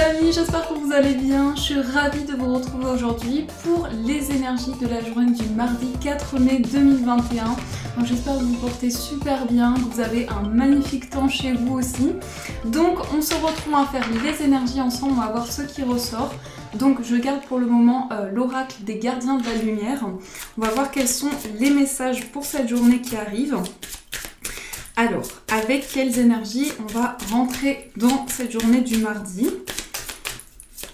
amis, j'espère que vous allez bien. Je suis ravie de vous retrouver aujourd'hui pour les énergies de la journée du mardi 4 mai 2021. Donc j'espère que vous vous portez super bien, que vous avez un magnifique temps chez vous aussi. Donc on se retrouve à faire les énergies ensemble, on va voir ce qui ressort. Donc je garde pour le moment l'oracle des gardiens de la lumière. On va voir quels sont les messages pour cette journée qui arrive. Alors, avec quelles énergies on va rentrer dans cette journée du mardi?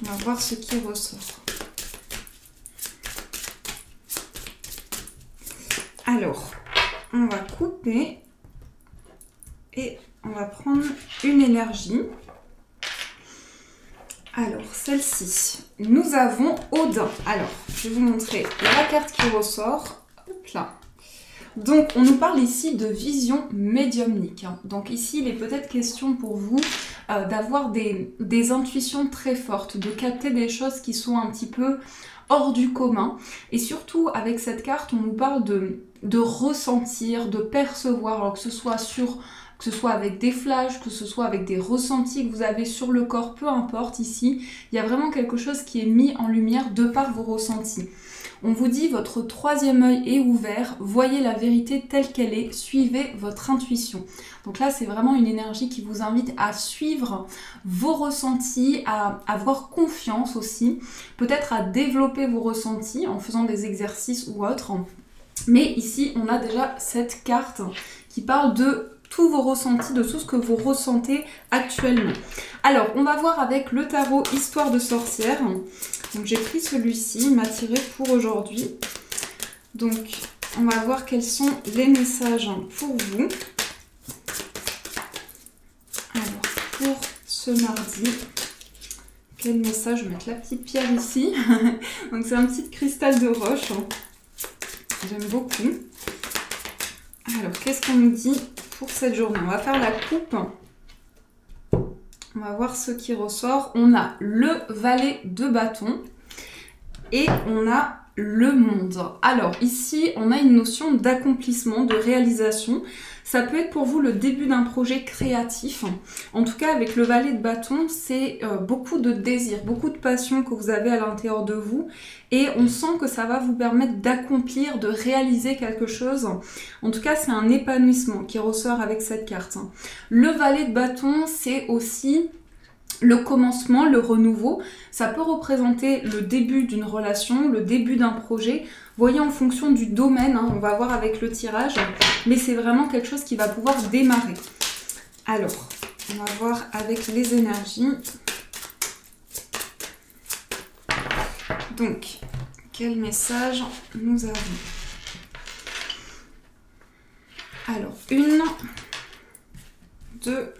On va voir ce qui ressort. Alors, on va couper et on va prendre une énergie. Alors, celle-ci, nous avons Odin. Alors, je vais vous montrer la carte qui ressort. Hop là. Donc, on nous parle ici de vision médiumnique. Donc ici, il est peut-être question pour vous d'avoir des intuitions très fortes, de capter des choses qui sont un petit peu hors du commun. Et surtout, avec cette carte, on nous parle de ressentir, de percevoir, alors que ce soit avec des flashs, que ce soit avec des ressentis que vous avez sur le corps, peu importe ici, il y a vraiment quelque chose qui est mis en lumière de par vos ressentis. On vous dit votre troisième œil est ouvert, voyez la vérité telle qu'elle est, suivez votre intuition. Donc là, c'est vraiment une énergie qui vous invite à suivre vos ressentis, à avoir confiance aussi, peut-être à développer vos ressentis en faisant des exercices ou autres. Mais ici, on a déjà cette carte qui parle de tous vos ressentis, de tout ce que vous ressentez actuellement. Alors, on va voir avec le tarot Histoire de sorcière. Donc, j'ai pris celui-ci, il m'a tiré pour aujourd'hui. Donc, on va voir quels sont les messages pour vous. Alors, pour ce mardi, quel message? Je vais mettre la petite pierre ici. Donc, c'est un petit cristal de roche. J'aime beaucoup. Alors, qu'est-ce qu'on nous dit pour cette journée? On va faire la coupe. On va voir ce qui ressort. On a le valet de bâton et on a le monde. Alors ici, on a une notion d'accomplissement, de réalisation. Ça peut être pour vous le début d'un projet créatif. En tout cas, avec le valet de bâton, c'est beaucoup de désir, beaucoup de passion que vous avez à l'intérieur de vous. Et on sent que ça va vous permettre d'accomplir, de réaliser quelque chose. En tout cas, c'est un épanouissement qui ressort avec cette carte. Le valet de bâton, c'est aussi le commencement, le renouveau. Ça peut représenter le début d'une relation, le début d'un projet. Vous voyez, en fonction du domaine, on va voir avec le tirage, mais c'est vraiment quelque chose qui va pouvoir démarrer. Alors, on va voir avec les énergies. Donc, quel message nous avons? Alors, 1, 2,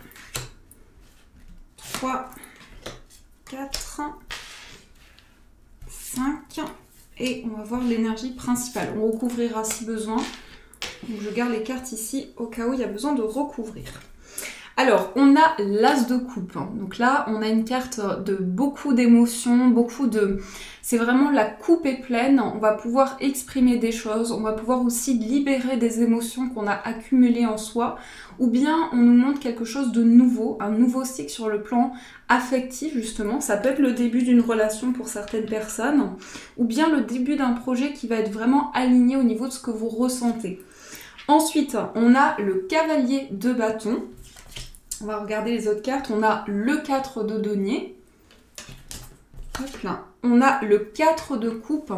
3, 4, 5 et on va voir l'énergie principale. On recouvrira si besoin. Donc je garde les cartes ici au cas où il y a besoin de recouvrir. Alors, on a l'as de coupe. Donc là, on a une carte de beaucoup d'émotions, c'est vraiment la coupe est pleine. On va pouvoir exprimer des choses. On va pouvoir aussi libérer des émotions qu'on a accumulées en soi. Ou bien, on nous montre quelque chose de nouveau, un nouveau cycle sur le plan affectif, justement. Ça peut être le début d'une relation pour certaines personnes. Ou bien le début d'un projet qui va être vraiment aligné au niveau de ce que vous ressentez. Ensuite, on a le cavalier de bâton. On va regarder les autres cartes. On a le 4 de denier. Hop là. On a le 4 de coupe.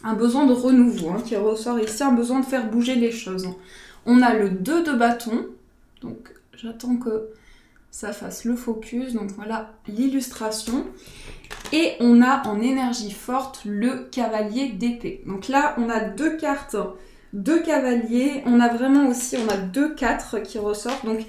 Un besoin de renouveau qui ressort ici. Un besoin de faire bouger les choses. On a le 2 de bâton. Donc, j'attends que ça fasse le focus. Donc, voilà l'illustration. Et on a en énergie forte le cavalier d'épée. Donc là, on a deux cartes. 2 cavaliers, on a vraiment aussi, on a 2 4 qui ressortent. Donc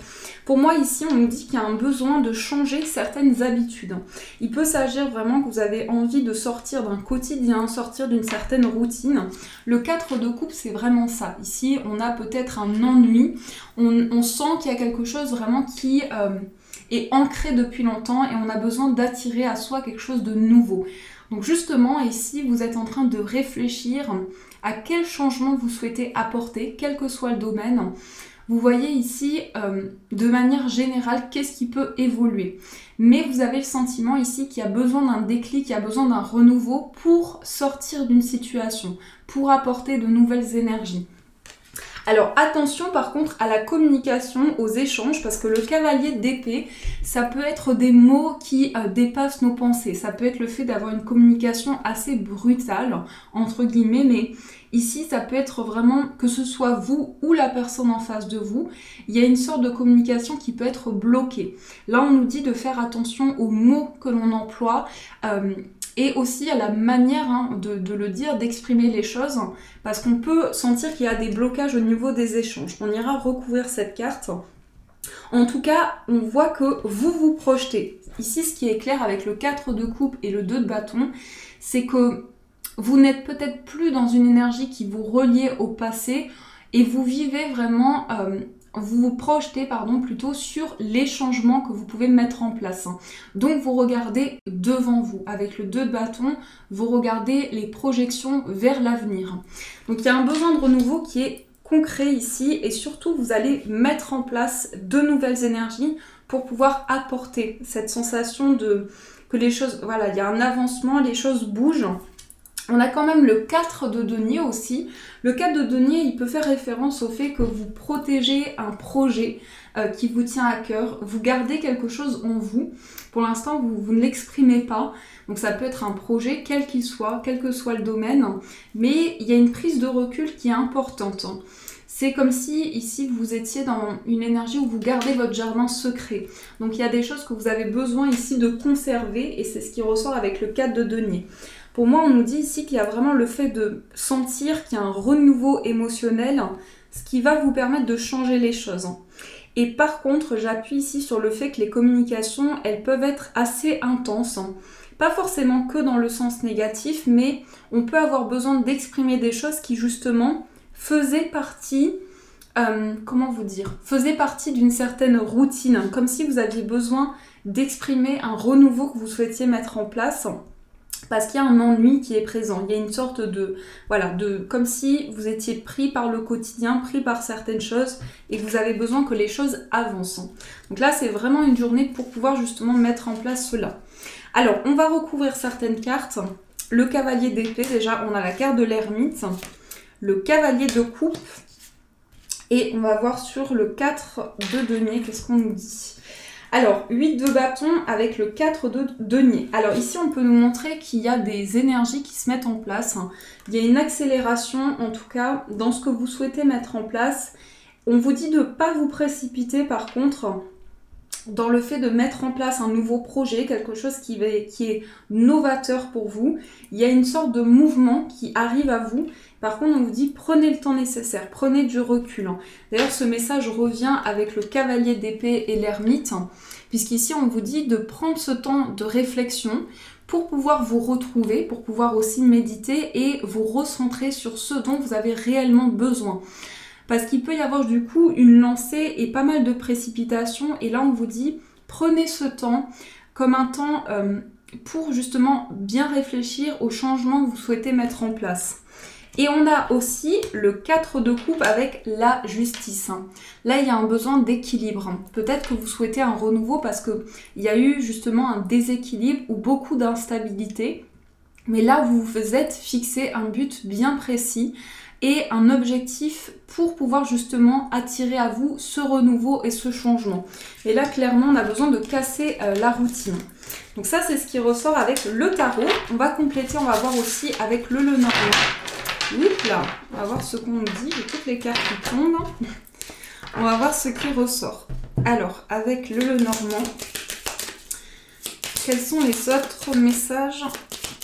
pour moi ici, on nous dit qu'il y a un besoin de changer certaines habitudes. Il peut s'agir vraiment que vous avez envie de sortir d'un quotidien, sortir d'une certaine routine. Le 4 de coupe, c'est vraiment ça. Ici, on a peut-être un ennui. On sent qu'il y a quelque chose vraiment qui est ancré depuis longtemps et on a besoin d'attirer à soi quelque chose de nouveau. Donc justement, ici, vous êtes en train de réfléchir à quel changement vous souhaitez apporter, quel que soit le domaine. vous voyez ici de manière générale qu'est-ce qui peut évoluer. Mais vous avez le sentiment ici qu'il y a besoin d'un déclic, qu'il y a besoin d'un renouveau pour sortir d'une situation, pour apporter de nouvelles énergies. Alors attention par contre à la communication, aux échanges, parce que le cavalier d'épée, ça peut être des mots qui dépassent nos pensées. Ça peut être le fait d'avoir une communication assez brutale, entre guillemets, mais ici ça peut être vraiment que ce soit vous ou la personne en face de vous, il y a une sorte de communication qui peut être bloquée. Là on nous dit de faire attention aux mots que l'on emploie, et aussi à la manière de le dire, d'exprimer les choses, parce qu'on peut sentir qu'il y a des blocages au niveau des échanges. On ira recouvrir cette carte. En tout cas, on voit que vous vous projetez. Ici, ce qui est clair avec le 4 de coupe et le 2 de bâton, c'est que vous n'êtes peut-être plus dans une énergie qui vous reliait au passé et vous vivez vraiment... vous vous projetez plutôt sur les changements que vous pouvez mettre en place. Donc vous regardez devant vous. Avec le 2 de bâton, vous regardez les projections vers l'avenir. Donc il y a un besoin de renouveau qui est concret ici et surtout vous allez mettre en place de nouvelles énergies pour pouvoir apporter cette sensation que les choses, voilà, il y a un avancement, les choses bougent. On a quand même le 4 de denier aussi. Le 4 de denier, il peut faire référence au fait que vous protégez un projet qui vous tient à cœur. Vous gardez quelque chose en vous. Pour l'instant, vous ne l'exprimez pas. Donc ça peut être un projet, quel qu'il soit, quel que soit le domaine. Mais il y a une prise de recul qui est importante. C'est comme si ici vous étiez dans une énergie où vous gardez votre jardin secret. Donc il y a des choses que vous avez besoin ici de conserver et c'est ce qui ressort avec le 4 de denier. Pour moi, on nous dit ici qu'il y a vraiment le fait de sentir qu'il y a un renouveau émotionnel, ce qui va vous permettre de changer les choses. Et par contre, j'appuie ici sur le fait que les communications, elles peuvent être assez intenses. Pas forcément que dans le sens négatif, mais on peut avoir besoin d'exprimer des choses qui justement faisaient partie, faisaient partie d'une certaine routine, comme si vous aviez besoin d'exprimer un renouveau que vous souhaitiez mettre en place. Parce qu'il y a un ennui qui est présent, il y a une sorte comme si vous étiez pris par le quotidien, pris par certaines choses et que vous avez besoin que les choses avancent. Donc là, c'est vraiment une journée pour pouvoir justement mettre en place cela. Alors, on va recouvrir certaines cartes. Le cavalier d'épée, déjà, on a la carte de l'ermite, le cavalier de coupe et on va voir sur le 4 de denier, qu'est-ce qu'on nous dit ? Alors, 8 de bâton avec le 4 de denier. Alors ici, on peut nous montrer qu'il y a des énergies qui se mettent en place. Il y a une accélération, en tout cas, dans ce que vous souhaitez mettre en place. On vous dit de ne pas vous précipiter, par contre, dans le fait de mettre en place un nouveau projet, quelque chose qui est novateur pour vous. Il y a une sorte de mouvement qui arrive à vous. Par contre, on vous dit prenez le temps nécessaire, prenez du recul. D'ailleurs, ce message revient avec le cavalier d'épée et l'ermite, puisqu'ici, on vous dit de prendre ce temps de réflexion pour pouvoir vous retrouver, pour pouvoir aussi méditer et vous recentrer sur ce dont vous avez réellement besoin. Parce qu'il peut y avoir du coup une lancée et pas mal de précipitations. Et là, on vous dit, prenez ce temps comme un temps pour justement bien réfléchir aux changements que vous souhaitez mettre en place. Et on a aussi le 4 de coupe avec la justice. Là, il y a un besoin d'équilibre. Peut-être que vous souhaitez un renouveau parce qu'il y a eu justement un déséquilibre ou beaucoup d'instabilité. Mais là, vous vous êtes fixé un but bien précis et un objectif pour pouvoir justement attirer à vous ce renouveau et ce changement. Et là, clairement, on a besoin de casser la routine. Donc ça, c'est ce qui ressort avec le tarot. On va compléter, on va voir aussi avec le Lenormand. Là, on va voir ce qu'on nous dit. J'ai toutes les cartes qui tombent. On va voir ce qui ressort. Alors, avec le Lenormand, quels sont les autres messages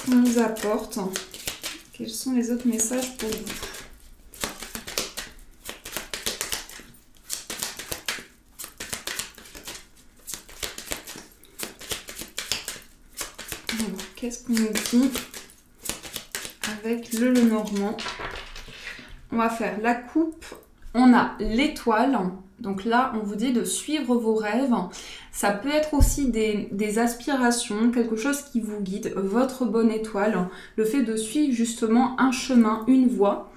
qu'on nous apporte? Quels sont les autres messages pour vous? Qu'est-ce qu'on nous dit avec le Lenormand? On va faire la coupe. On a l'étoile. Donc là, on vous dit de suivre vos rêves. Ça peut être aussi des aspirations, quelque chose qui vous guide, votre bonne étoile. Le fait de suivre justement un chemin, une voie.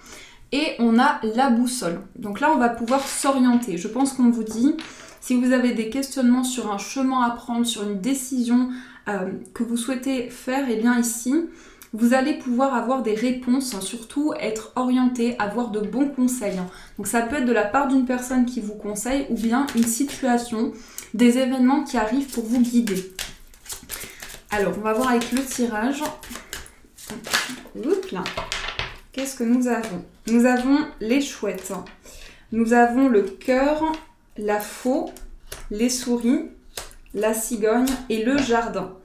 Et on a la boussole. Donc là, on va pouvoir s'orienter. Je pense qu'on vous dit, si vous avez des questionnements sur un chemin à prendre, sur une décision que vous souhaitez faire, et bien ici, vous allez pouvoir avoir des réponses, surtout être orienté, avoir de bons conseils. Donc ça peut être de la part d'une personne qui vous conseille ou bien une situation, des événements qui arrivent pour vous guider. Alors, on va voir avec le tirage. Oups là. Qu'est-ce que nous avons? Nous avons les chouettes. Nous avons le cœur, la faux, les souris, la cigogne et le jardin.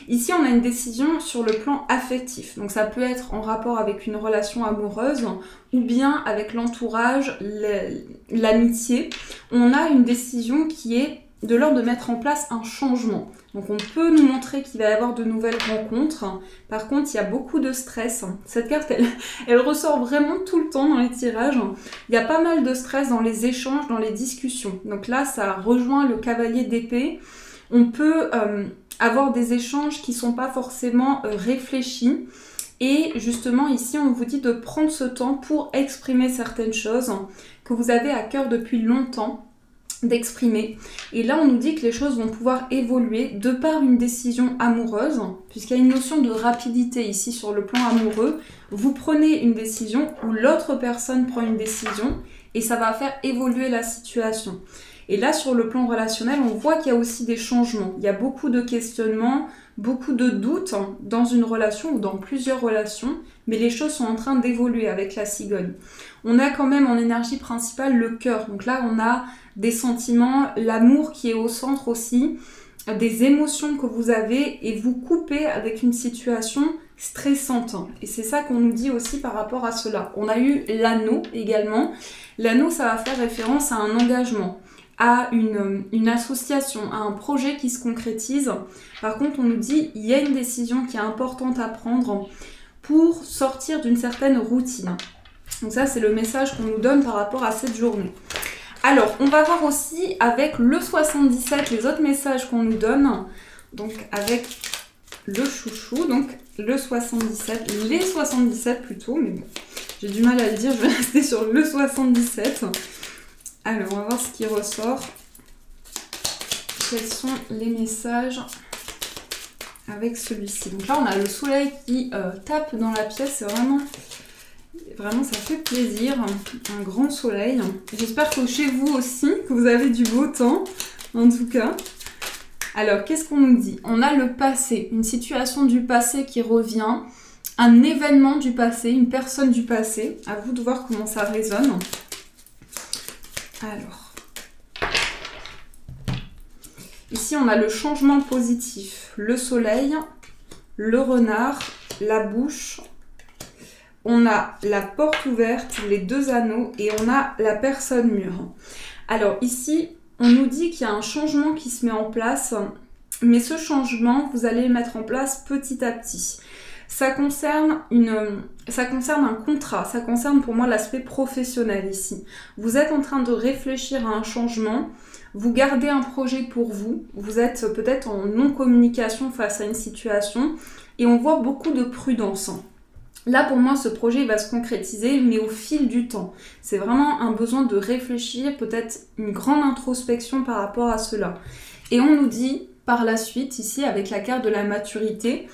Ici, on a une décision sur le plan affectif. Donc, ça peut être en rapport avec une relation amoureuse ou bien avec l'entourage, l'amitié. On a une décision qui est de l'ordre de mettre en place un changement. Donc, on peut nous montrer qu'il va y avoir de nouvelles rencontres. Par contre, il y a beaucoup de stress. Cette carte, elle ressort vraiment tout le temps dans les tirages. Il y a pas mal de stress dans les échanges, dans les discussions. Donc là, ça rejoint le cavalier d'épée. On peut avoir des échanges qui ne sont pas forcément réfléchis. Et justement, ici, on vous dit de prendre ce temps pour exprimer certaines choses que vous avez à cœur depuis longtemps d'exprimer. Et là, on nous dit que les choses vont pouvoir évoluer de par une décision amoureuse, puisqu'il y a une notion de rapidité ici sur le plan amoureux. Vous prenez une décision ou l'autre personne prend une décision et ça va faire évoluer la situation. Et là, sur le plan relationnel, on voit qu'il y a aussi des changements. Il y a beaucoup de questionnements, beaucoup de doutes dans une relation ou dans plusieurs relations, mais les choses sont en train d'évoluer avec la cigogne. On a quand même en énergie principale le cœur. Donc là, on a des sentiments, l'amour qui est au centre aussi, des émotions que vous avez et vous coupez avec une situation stressante. Et c'est ça qu'on nous dit aussi par rapport à cela. On a eu l'anneau également. L'anneau, ça va faire référence à un engagement, à une association, à un projet qui se concrétise. Par contre, on nous dit il y a une décision qui est importante à prendre pour sortir d'une certaine routine. Donc ça, c'est le message qu'on nous donne par rapport à cette journée. Alors, on va voir aussi avec le 77 les autres messages qu'on nous donne. Donc, avec le chouchou, donc le 77, les 77 plutôt, mais bon, j'ai du mal à le dire, je vais rester sur le 77. Alors, on va voir ce qui ressort. Quels sont les messages avec celui-ci? Donc là, on a le soleil qui tape dans la pièce. C'est vraiment, ça fait plaisir. Un grand soleil. J'espère que chez vous aussi, que vous avez du beau temps, en tout cas. Alors, qu'est-ce qu'on nous dit? On a le passé, une situation du passé qui revient, un événement du passé, une personne du passé. À vous de voir comment ça résonne. Alors, ici on a le changement positif, le soleil, le renard, la bouche, on a la porte ouverte, les deux anneaux et on a la personne mûre. Alors ici, on nous dit qu'il y a un changement qui se met en place, mais ce changement, vous allez le mettre en place petit à petit. Ça concerne un contrat, ça concerne pour moi l'aspect professionnel ici. Vous êtes en train de réfléchir à un changement, vous gardez un projet pour vous, vous êtes peut-être en non-communication face à une situation et on voit beaucoup de prudence. Là pour moi ce projet va se concrétiser mais au fil du temps. C'est vraiment un besoin de réfléchir, peut-être une grande introspection par rapport à cela. Et on nous dit par la suite ici avec la carte de la maturité,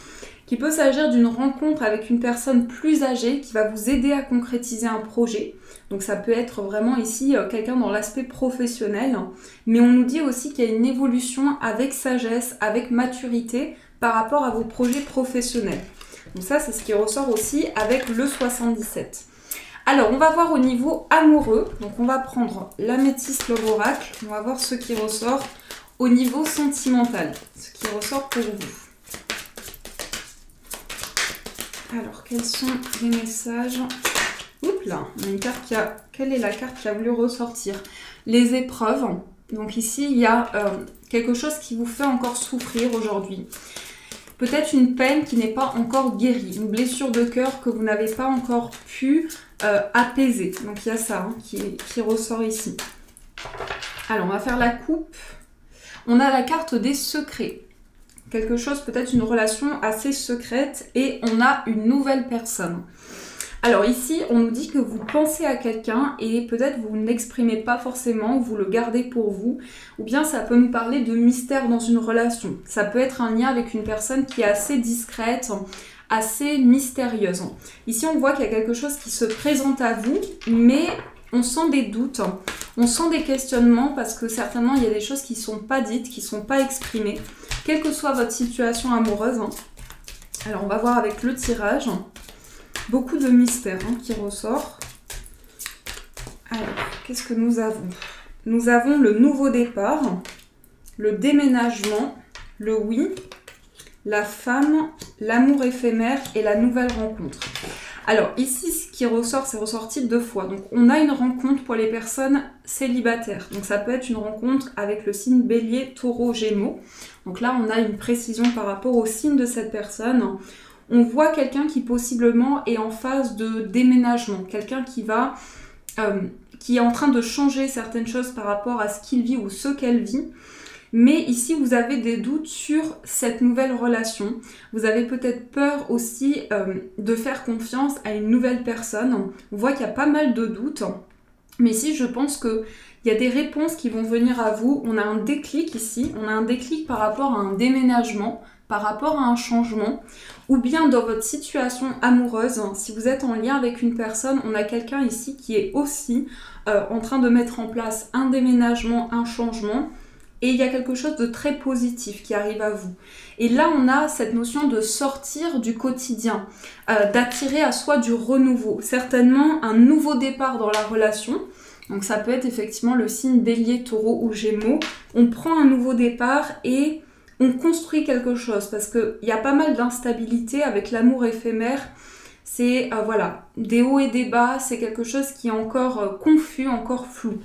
qu'il peut s'agir d'une rencontre avec une personne plus âgée qui va vous aider à concrétiser un projet. Donc ça peut être vraiment ici quelqu'un dans l'aspect professionnel, mais on nous dit aussi qu'il y a une évolution avec sagesse, avec maturité par rapport à vos projets professionnels. Donc ça, c'est ce qui ressort aussi avec le 77. Alors, on va voir au niveau amoureux. Donc on va prendre l'améthyste, l'oracle. On va voir ce qui ressort au niveau sentimental, ce qui ressort pour vous. Alors, quels sont les messages? Oups là, on a une carte qui a... Quelle est la carte qui a voulu ressortir? Les épreuves. Donc ici, il y a quelque chose qui vous fait encore souffrir aujourd'hui. Peut-être une peine qui n'est pas encore guérie. Une blessure de cœur que vous n'avez pas encore pu apaiser. Donc il y a ça qui ressort ici. Alors, on va faire la coupe. On a la carte des secrets. Quelque chose, peut-être une relation assez secrète et on a une nouvelle personne. Alors ici, on nous dit que vous pensez à quelqu'un et peut-être vous ne l'exprimez pas forcément, vous le gardez pour vous, ou bien ça peut nous parler de mystère dans une relation. Ça peut être un lien avec une personne qui est assez discrète, assez mystérieuse. Ici, on voit qu'il y a quelque chose qui se présente à vous, mais on sent des doutes, on sent des questionnements parce que certainement il y a des choses qui ne sont pas dites, qui ne sont pas exprimées, quelle que soit votre situation amoureuse. Alors on va voir avec le tirage. Beaucoup de mystère qui ressort. Alors, qu'est-ce que nous avons? Nous avons le nouveau départ, le déménagement, le oui, la femme, l'amour éphémère et la nouvelle rencontre. Alors ici, ce qui ressort, c'est ressorti 2 fois. Donc on a une rencontre pour les personnes célibataires. Donc ça peut être une rencontre avec le signe Bélier, Taureau, Gémeaux. Donc là, on a une précision par rapport au signe de cette personne. On voit quelqu'un qui possiblement est en phase de déménagement, quelqu'un qui est en train de changer certaines choses par rapport à ce qu'il vit ou ce qu'elle vit. Mais ici, vous avez des doutes sur cette nouvelle relation. Vous avez peut-être peur aussi de faire confiance à une nouvelle personne. On voit qu'il y a pas mal de doutes. Mais ici, je pense qu'il y a des réponses qui vont venir à vous. On a un déclic ici. On a un déclic par rapport à un déménagement, par rapport à un changement, ou bien dans votre situation amoureuse, si vous êtes en lien avec une personne, on a quelqu'un ici qui est aussi en train de mettre en place un déménagement, un changement, et il y a quelque chose de très positif qui arrive à vous. Et là, on a cette notion de sortir du quotidien, d'attirer à soi du renouveau, certainement un nouveau départ dans la relation. Donc ça peut être effectivement le signe Bélier, Taureau ou Gémeaux. On prend un nouveau départ et on construit quelque chose parce qu'il y a pas mal d'instabilité avec l'amour éphémère. C'est voilà, des hauts et des bas, c'est quelque chose qui est encore confus, encore flou.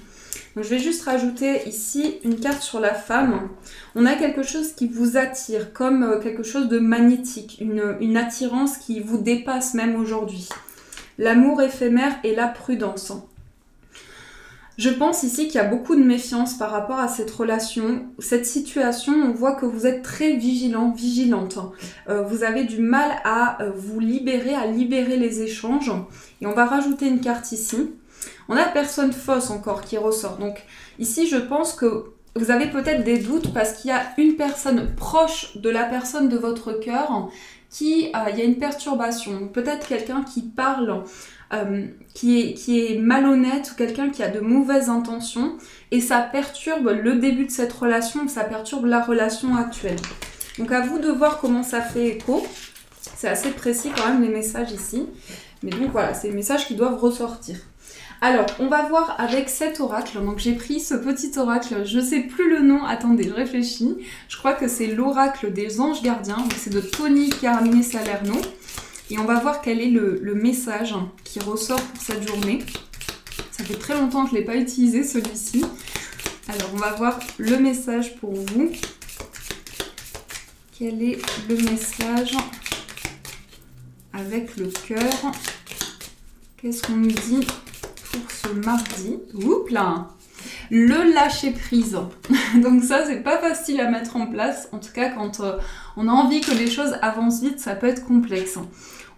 Donc je vais juste rajouter ici une carte sur la femme. On a quelque chose qui vous attire, comme quelque chose de magnétique, une attirance qui vous dépasse même aujourd'hui. L'amour éphémère et la prudence. Je pense ici qu'il y a beaucoup de méfiance par rapport à cette relation, cette situation. On voit que vous êtes très vigilant, vigilante. Vous avez du mal à vous libérer, à libérer les échanges. Et on va rajouter une carte ici. On a personne fausse encore qui ressort. Donc ici, je pense que vous avez peut-être des doutes parce qu'il y a une personne proche de la personne de votre cœur il y a une perturbation. Peut-être quelqu'un qui parle, qui est malhonnête ou quelqu'un qui a de mauvaises intentions et ça perturbe le début de cette relation, ça perturbe la relation actuelle. Donc à vous de voir comment ça fait écho. C'est assez précis quand même les messages ici. Mais donc voilà, c'est les messages qui doivent ressortir. Alors, on va voir avec cet oracle. Donc j'ai pris ce petit oracle, je ne sais plus le nom, attendez, je réfléchis. Je crois que c'est l'oracle des anges gardiens. Donc c'est de Tony Carmine Salerno. Et on va voir quel est le message qui ressort pour cette journée. Ça fait très longtemps que je ne l'ai pas utilisé celui-ci. Alors on va voir le message pour vous. Quel est le message avec le cœur? Qu'est-ce qu'on nous dit pour ce mardi? Oups là, le lâcher prise. Donc ça, c'est pas facile à mettre en place. En tout cas, quand on a envie que les choses avancent vite, ça peut être complexe.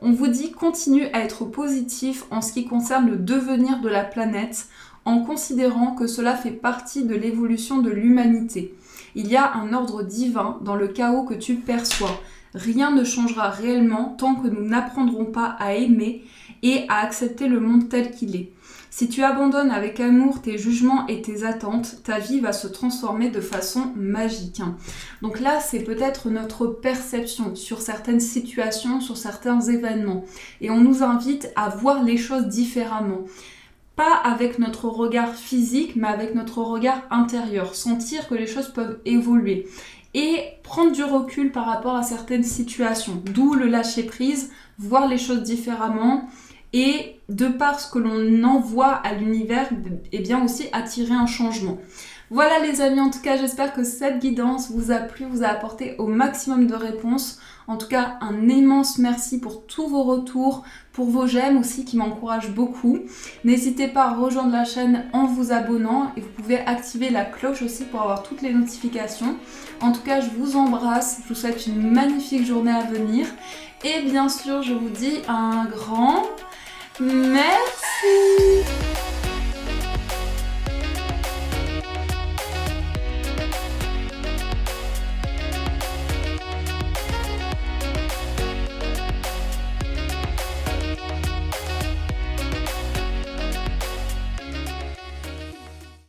On vous dit continue à être positif en ce qui concerne le devenir de la planète, en considérant que cela fait partie de l'évolution de l'humanité. Il y a un ordre divin dans le chaos que tu perçois. Rien ne changera réellement tant que nous n'apprendrons pas à aimer et à accepter le monde tel qu'il est. Si tu abandonnes avec amour tes jugements et tes attentes, ta vie va se transformer de façon magique. Donc là, c'est peut-être notre perception sur certaines situations, sur certains événements. Et on nous invite à voir les choses différemment. Pas avec notre regard physique, mais avec notre regard intérieur. Sentir que les choses peuvent évoluer. Et prendre du recul par rapport à certaines situations. D'où le lâcher prise, voir les choses différemment. Et de par ce que l'on envoie à l'univers, et bien aussi attirer un changement. Voilà les amis, en tout cas j'espère que cette guidance vous a plu, vous a apporté au maximum de réponses. En tout cas un immense merci pour tous vos retours, pour vos j'aime aussi qui m'encouragent beaucoup. N'hésitez pas à rejoindre la chaîne en vous abonnant et vous pouvez activer la cloche aussi pour avoir toutes les notifications. En tout cas je vous embrasse, je vous souhaite une magnifique journée à venir et bien sûr je vous dis un grand Merci.